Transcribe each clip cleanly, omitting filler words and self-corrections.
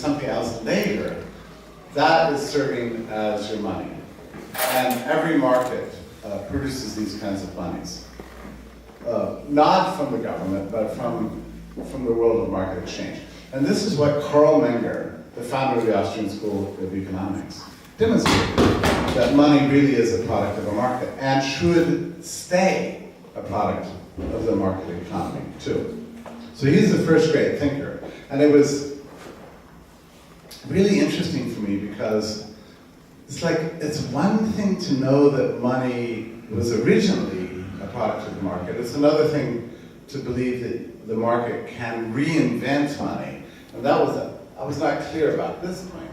something else later, that is serving as your money. And every market produces these kinds of monies. Not from the government, but from the world of market exchange. And this is what Karl Menger, the founder of the Austrian School of Economics, demonstrated, that money really is a product of a market and should stay a product of the market economy too. So he's the first great thinker. And it was really interesting for me because it's one thing to know that money was originally a product of the market. It's another thing to believe that the market can reinvent money. And I was not clear about this point.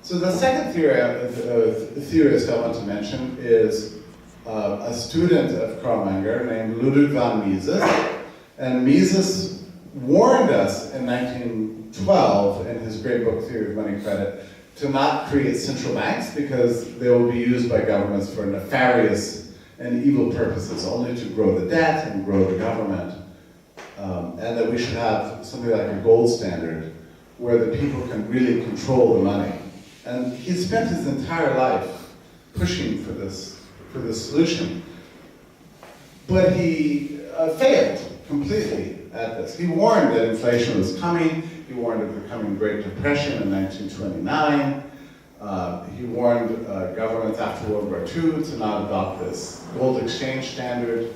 So the second theorist I want to mention is a student of Karl Menger named Ludwig von Mises. And Mises warned us in 1912 in his great book, Theory of Money Credit, to not create central banks because they will be used by governments for nefarious and evil purposes, only to grow the debt and grow the government. And that we should have something like a gold standard where the people can really control the money. And he spent his entire life pushing for this solution. But he failed completely at this. He warned that inflation was coming. He warned of the coming Great Depression in 1929. He warned governments after World War II to not adopt this gold exchange standard.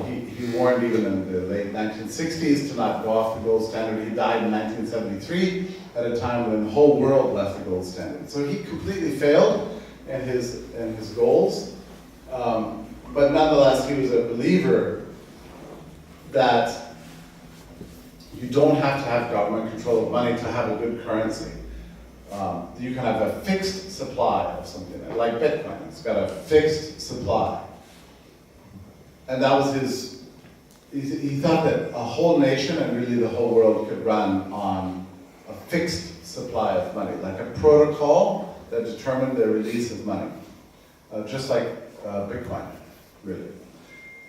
He warned even in the late 1960s to not go off the gold standard. He died in 1973 at a time when the whole world left the gold standard. So he completely failed in his goals. But nonetheless, he was a believer that you don't have to have government control of money to have a good currency. You can have a fixed supply of something, like Bitcoin. It's got a fixed supply. And that was he thought that a whole nation and really the whole world could run on a fixed supply of money, like a protocol that determined the release of money. Just like Bitcoin, really.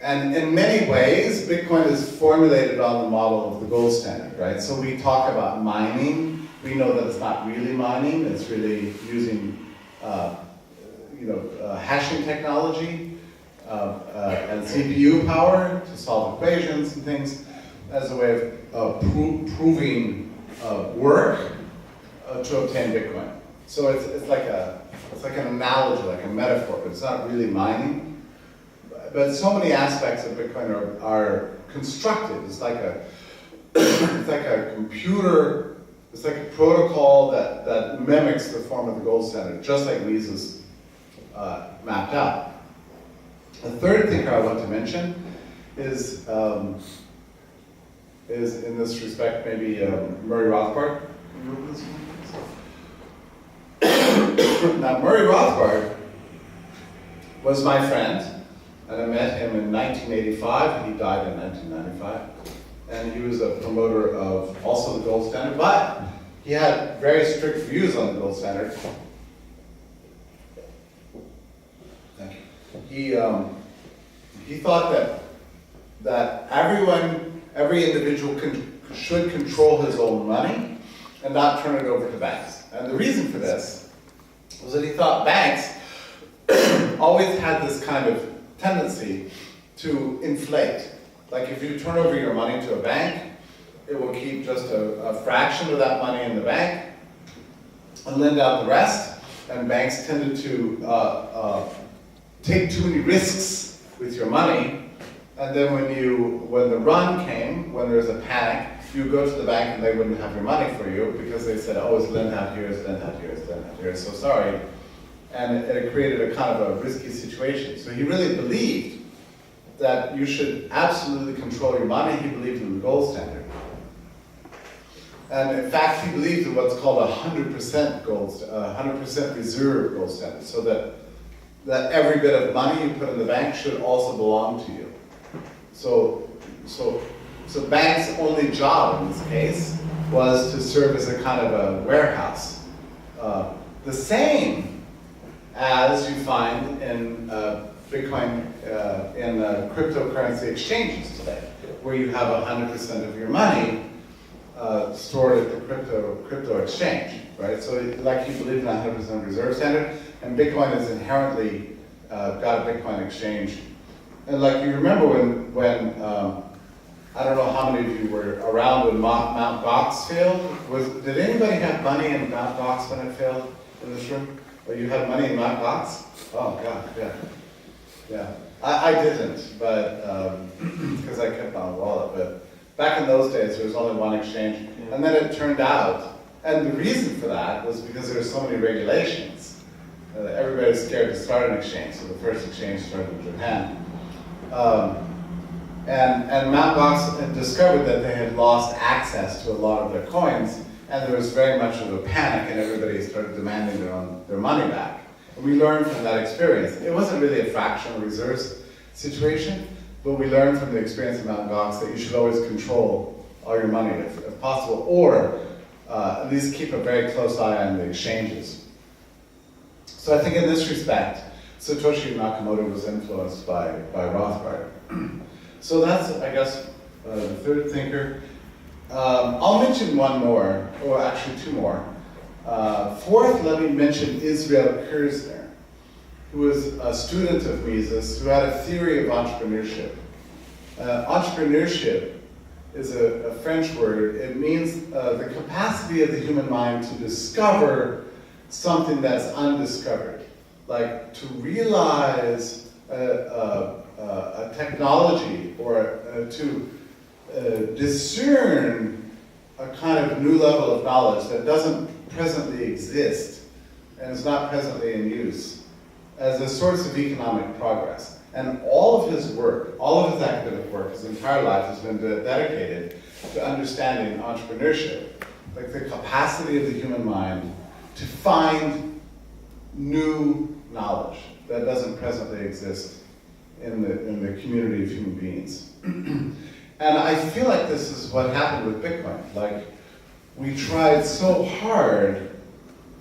And in many ways, Bitcoin is formulated on the model of the gold standard, right? So we talk about mining. We know that it's not really mining. It's really using, hashing technology and CPU power to solve equations and things as a way of proving work to obtain Bitcoin. So it's like an analogy, like a metaphor, but it's not really mining. But so many aspects of Bitcoin are constructed. It's like a computer. It's like a protocol that mimics the form of the gold standard, just like Mises mapped out. The third thinker I want to mention is in this respect maybe Murray Rothbard. Now Murray Rothbard was my friend, and I met him in 1985. He died in 1995. And he was a promoter of also the gold standard, but he had very strict views on the gold standard. Thank you. He thought that every individual should control his own money and not turn it over to banks. And the reason for this was that he thought banks always had this kind of tendency to inflate. Like if you turn over your money to a bank, it will keep just a fraction of that money in the bank and lend out the rest. And banks tended to take too many risks with your money. And then when the run came, when there's a panic, you go to the bank and they wouldn't have your money for you because they said, oh, it's lend out here, it's lend out here, it's lend out here, so sorry. And it created a kind of a risky situation. So he really believed that you should absolutely control your money. He believed in the gold standard. And in fact, he believed in what's called 100% 100% reserve gold standard, so that every bit of money you put in the bank should also belong to you. So banks' only job in this case was to serve as a kind of a warehouse. The same as you find in Bitcoin, in cryptocurrency exchanges today, where you have 100% of your money stored at the crypto exchange, right? So like you believe in a 100% reserve standard, and Bitcoin is inherently got a Bitcoin exchange. And like you remember when I don't know how many of you were around when Mt. Gox failed. Did anybody have money in Mt. Gox when it failed in this room? Or you had money in Mt. Gox? Oh God, yeah. Yeah, I didn't, but because I kept my wallet. But back in those days, there was only one exchange, and then it turned out, and the reason for that was because there were so many regulations. Everybody was scared to start an exchange, so the first exchange started in Japan. And Mt. Gox had discovered that they had lost access to a lot of their coins, and there was very much of a panic, and everybody started demanding their money back. And we learned from that experience. It wasn't really a fractional reserves situation, but we learned from the experience of Mt. Gox that you should always control all your money if possible, or at least keep a very close eye on the exchanges. So I think in this respect, Satoshi Nakamoto was influenced by Rothbard. So that's, I guess, the third thinker. I'll mention one more, or actually two more. Fourth, let me mention Israel Kirzner, who was a student of Mises, who had a theory of entrepreneurship. Entrepreneurship is a French word. It means the capacity of the human mind to discover something that's undiscovered, like to realize a technology, or to discern a kind of new level of knowledge that doesn't presently exist and is not presently in use as a source of economic progress. And all of his work, all of his academic work, his entire life has been dedicated to understanding entrepreneurship, like the capacity of the human mind to find new knowledge that doesn't presently exist in the community of human beings. And I feel like this is what happened with Bitcoin. Like, we tried so hard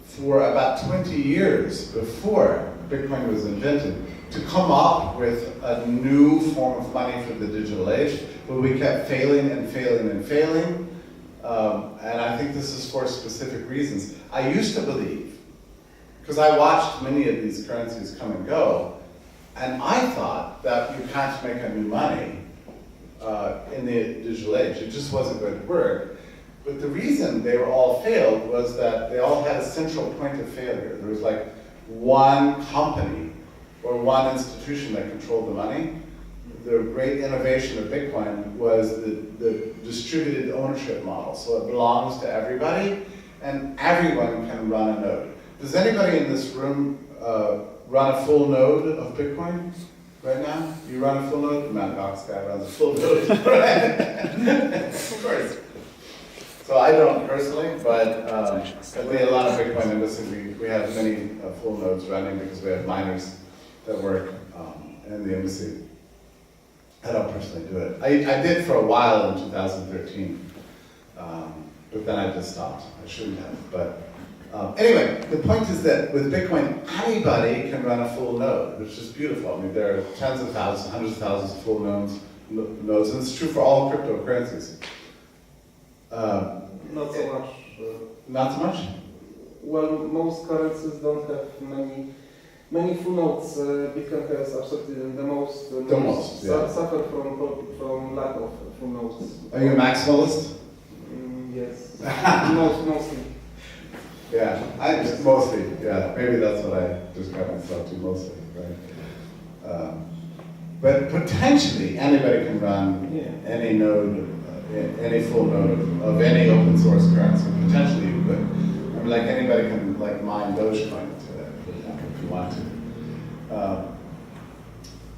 for about 20 years before Bitcoin was invented to come up with a new form of money for the digital age, but we kept failing and failing and failing. And I think this is for specific reasons. I used to believe, because I watched many of these currencies come and go, and I thought that you can't make a new money in the digital age. It just wasn't going to work. But the reason they were all failed was that they all had a central point of failure. There was like one company or one institution that controlled the money. The great innovation of Bitcoin was the distributed ownership model. So it belongs to everybody, and everyone can run a node. Does anybody in this room run a full node of Bitcoin right now? You run a full node? The Mt. Gox guy runs a full node. Of course. So I don't personally, but we have a lot of Bitcoin embassies. We have many full nodes running because we have miners that work in the embassy. I don't personally do it. I did for a while in 2013, but then I just stopped. I shouldn't have. But anyway, the point is that with Bitcoin, anybody can run a full node, which is beautiful. I mean, there are tens of thousands, hundreds of thousands of full nodes, and it's true for all cryptocurrencies. Not so much. Not so much? Well, most currencies don't have many full nodes. Bitcoin has absolutely the most. Yeah. Suffer from lack of full nodes. Are you a maximalist? Yes. Mostly. Yeah, mostly. Yeah, maybe that's what I describe myself to, mostly, right? But potentially anybody can run any node. Any full node of any open source currency. Potentially you could. I mean, like anybody can like mine Dogecoin today, for example, if you want to.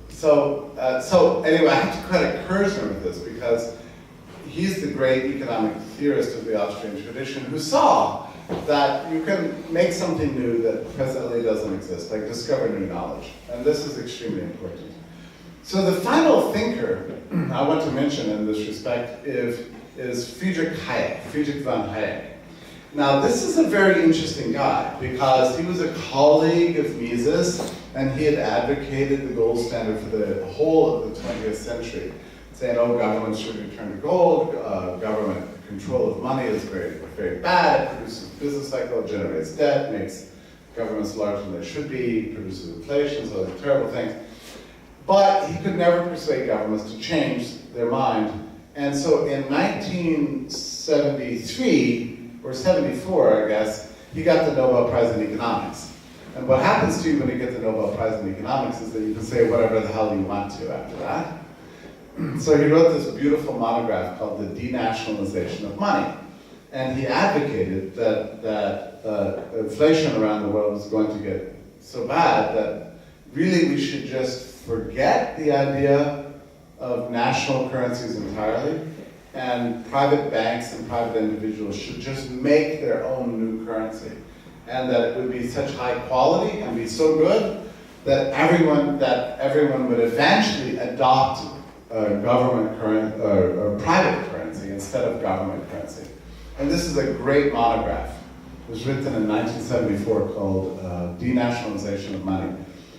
So anyway, I have to credit Kirzner with this because he's the great economic theorist of the Austrian tradition who saw that you can make something new that presently doesn't exist, like discover new knowledge. And this is extremely important. So the final thinker I want to mention in this respect is Friedrich von Hayek. Now this is a very interesting guy because he was a colleague of Mises and he had advocated the gold standard for the whole of the 20th century. It's saying, oh, government should return to gold, government control of money is very, very bad, it produces a business cycle, generates debt, makes governments larger than they should be, produces inflation, so those terrible things. But he could never persuade governments to change their mind. And so in 1973, or 74, I guess, he got the Nobel Prize in Economics. And what happens to you when you get the Nobel Prize in Economics is that you can say whatever the hell you want to after that. So he wrote this beautiful monograph called The Denationalization of Money. And he advocated that inflation around the world was going to get so bad that really we should just forget the idea of national currencies entirely, and private banks and private individuals should just make their own new currency. And that it would be such high quality and be so good that everyone would eventually adopt government currency or private currency instead of government currency. And this is a great monograph. It was written in 1974 called Denationalization of Money.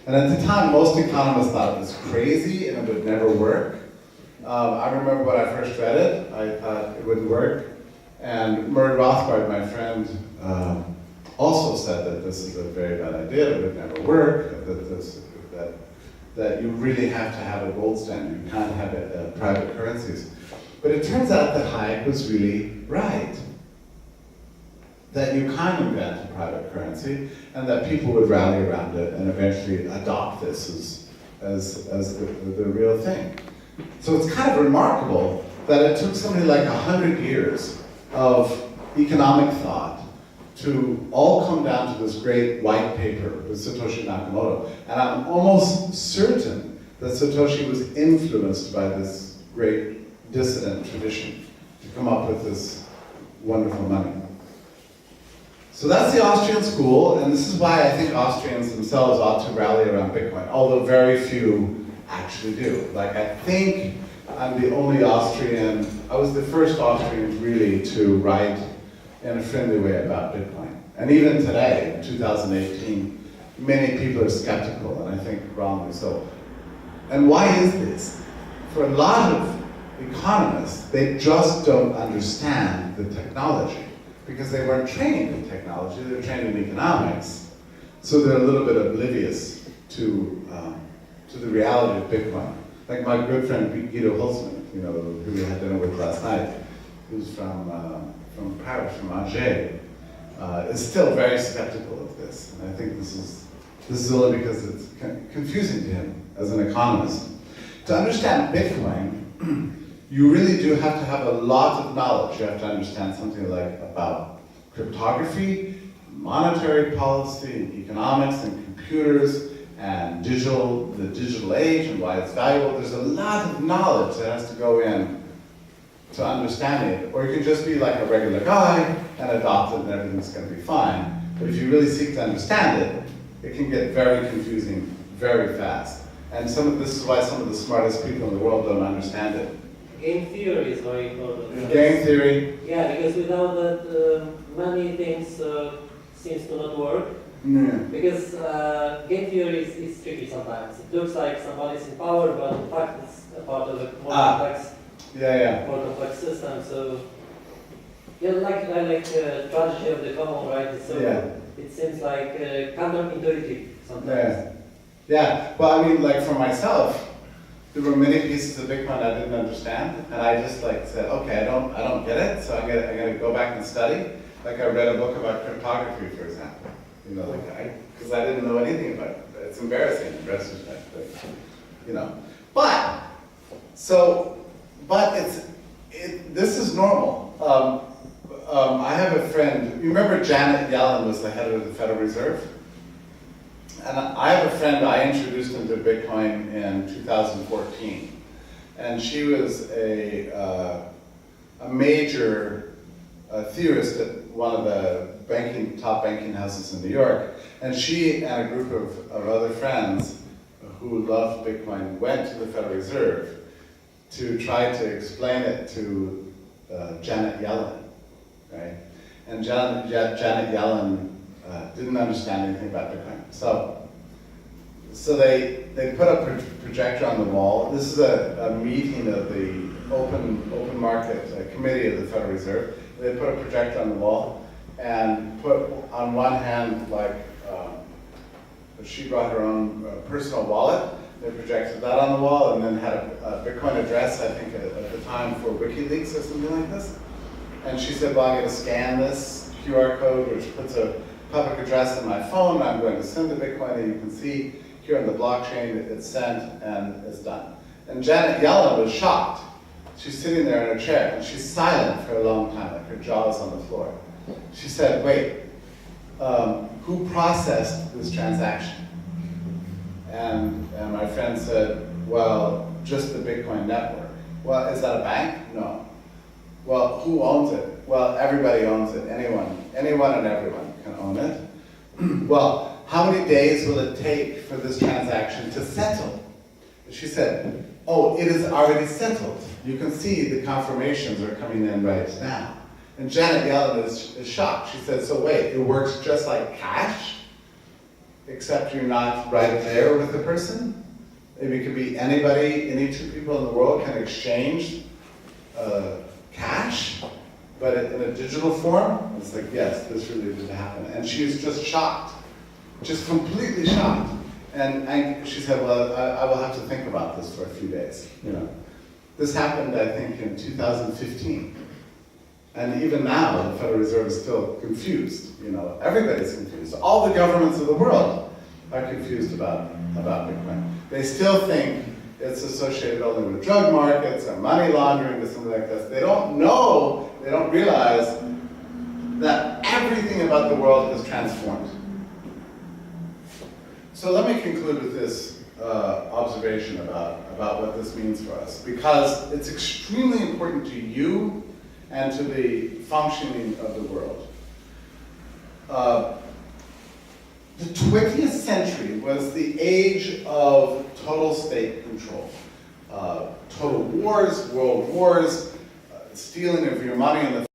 And at the time, most economists thought it was crazy and it would never work. I remember when I first read it, I thought it wouldn't work. And Murray Rothbard, my friend, also said that this is a very bad idea, it would never work, that you really have to have a gold standard, you can't have private currencies. But it turns out that Hayek was really right. That you can invent a private currency, and that people would rally around it and eventually adopt this as the real thing. So it's kind of remarkable that it took somebody like 100 years of economic thought to all come down to this great white paper with Satoshi Nakamoto. And I'm almost certain that Satoshi was influenced by this great dissident tradition to come up with this wonderful money. So that's the Austrian school, and this is why I think Austrians themselves ought to rally around Bitcoin, although very few actually do. Like, I think I'm the only Austrian, I was the first Austrian really to write in a friendly way about Bitcoin. And even today, in 2018, many people are skeptical, and I think wrongly so. And why is this? For a lot of economists, they just don't understand the technology, because they weren't trained in technology, they were trained in economics, so they're a little bit oblivious to the reality of Bitcoin. Like my good friend Guido Holzman, who we had dinner with last night, who's from Paris, from Angers, is still very skeptical of this. And I think this is only because it's confusing to him as an economist. To understand Bitcoin, you really do have to have a lot of knowledge. You have to understand something like about cryptography, monetary policy, and economics, and computers, and the digital age, and why it's valuable. There's a lot of knowledge that has to go in to understanding it. Or you can just be like a regular guy and adopt it and everything's going to be fine. But if you really seek to understand it, it can get very confusing very fast. And this is why some of the smartest people in the world don't understand it. Game theory is very important. Game theory? Yeah, because without that, many things seems to not work. Yeah. Because game theory is tricky sometimes. It looks like somebody's in power, but in fact it's a part of a more more complex system. So yeah, I like strategy of the common, right? So it seems like counterintuitive sometimes. Yeah. Well, I mean, like for myself, there were many pieces of Bitcoin I didn't understand, and I just said, okay, I don't get it, so I'm gonna go back and study. Like I read a book about cryptography, for example. Because I didn't know anything about it. It's embarrassing in retrospect, But this is normal. I have a friend. You remember Janet Yellen was the head of the Federal Reserve? And I have a friend, I introduced him to Bitcoin in 2014. And she was a major theorist at one of the top banking houses in New York. And she and a group of other friends who loved Bitcoin went to the Federal Reserve to try to explain it to Janet Yellen, right? And Janet Yellen didn't understand anything about Bitcoin. So So they put a projector on the wall. This is a meeting of the open market committee of the Federal Reserve. They put a projector on the wall and put on one hand, like, she brought her own personal wallet. They projected that on the wall and then had a Bitcoin address, I think at the time, for WikiLeaks or something like this. And she said, well, I'm going to scan this QR code, which puts a public address in my phone. I'm going to send the Bitcoin, and you can see here on the blockchain it's sent and it's done. And Janet Yellen was shocked. She's sitting there in her chair, and she's silent for a long time, like her jaw is on the floor. She said, wait, who processed this transaction? And my friend said, well, just the Bitcoin network. Well, is that a bank? No. Well, who owns it? Well, everybody owns it. Anyone and everyone can own it. Well, how many days will it take for this transaction to settle? She said, oh, it is already settled. You can see the confirmations are coming in right now. And Janet Yellen is shocked. She said, so wait, it works just like cash, except you're not right there with the person? Maybe it could be anybody, any two people in the world can exchange cash, but in a digital form? It's like, yes, this really did happen. And she was just shocked, just completely shocked. And she said, well, I will have to think about this for a few days. You know, this happened, I think, in 2015. And even now, the Federal Reserve is still confused. You know, everybody's confused. All the governments of the world are confused about Bitcoin. They still think it's associated only with drug markets or money laundering or something like this. They don't know, they don't realize that everything about the world is transformed. So let me conclude with this observation about what this means for us, because it's extremely important to you and to the functioning of the world. The 20th century was the age of total state control. Total wars, world wars, stealing of your money in the